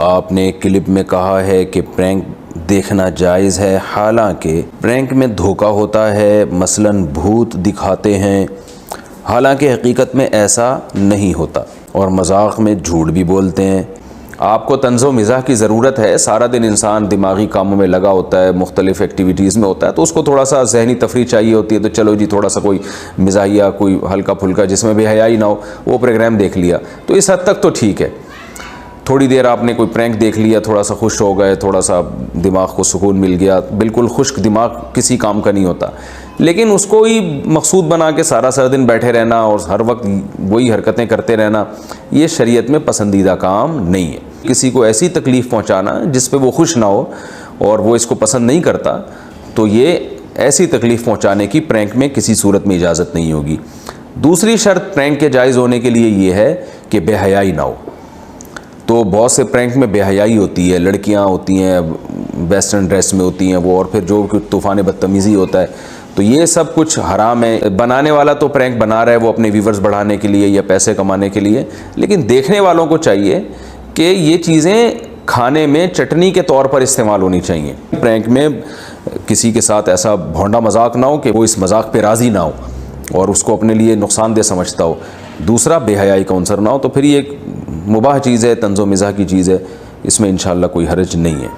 आपने क्लिप में कहा है कि प्रैंक देखना जायज़ है, हालांकि प्रैंक में धोखा होता है, मसलन भूत दिखाते हैं, हालांकि हकीकत में ऐसा नहीं होता और मजाक में झूठ भी बोलते हैं। आपको तंज़ो मिज़ाह की ज़रूरत है। सारा दिन इंसान दिमागी कामों में लगा होता है, मुख्तलिफ़ एक्टिविटीज़ में होता है, तो उसको थोड़ा सा जहनी तफरीह चाहिए होती है। तो चलो जी, थोड़ा सा कोई मिज़ाहिया, कोई हल्का फुल्का जिसमें बेहयाई ना हो, वो प्रोग्राम देख लिया तो इस हद तक तो ठीक है। थोड़ी देर आपने कोई प्रैंक देख लिया, थोड़ा सा खुश हो गए, थोड़ा सा दिमाग को सुकून मिल गया। बिल्कुल खुश्क दिमाग किसी काम का नहीं होता, लेकिन उसको ही मकसूद बना के सारा दिन बैठे रहना और हर वक्त वही हरकतें करते रहना, ये शरीयत में पसंदीदा काम नहीं है। किसी को ऐसी तकलीफ़ पहुंचाना जिस पे वो खुश ना हो और वो इसको पसंद नहीं करता, तो ये ऐसी तकलीफ़ पहुंचाने की प्रैंक में किसी सूरत में इजाज़त नहीं होगी। दूसरी शर्त प्रैंक के जायज़ होने के लिए ये है कि बेहयाई ना हो। तो बहुत से प्रैंक में बेहयाई होती है, लड़कियां होती हैं वेस्टर्न ड्रेस में होती हैं वो, और फिर जो कुछ तूफ़ान बदतमीज़ी होता है, तो ये सब कुछ हराम है। बनाने वाला तो प्रैंक बना रहा है वो अपने व्यूवर्स बढ़ाने के लिए या पैसे कमाने के लिए, लेकिन देखने वालों को चाहिए कि ये चीज़ें खाने में चटनी के तौर पर इस्तेमाल होनी चाहिए। प्रैंक में किसी के साथ ऐसा भोंडा मजाक ना हो कि वो इस मजाक पे राज़ी ना हो और उसको अपने लिए नुकसानदेह समझता हो। दूसरा, बेहयाई का अंसर ना हो। तो फिर ये एक मुबाह चीज़ है, तंज़ो मिज़ाह की चीज़ है, इसमें इंशाअल्लाह कोई हर्ज नहीं है।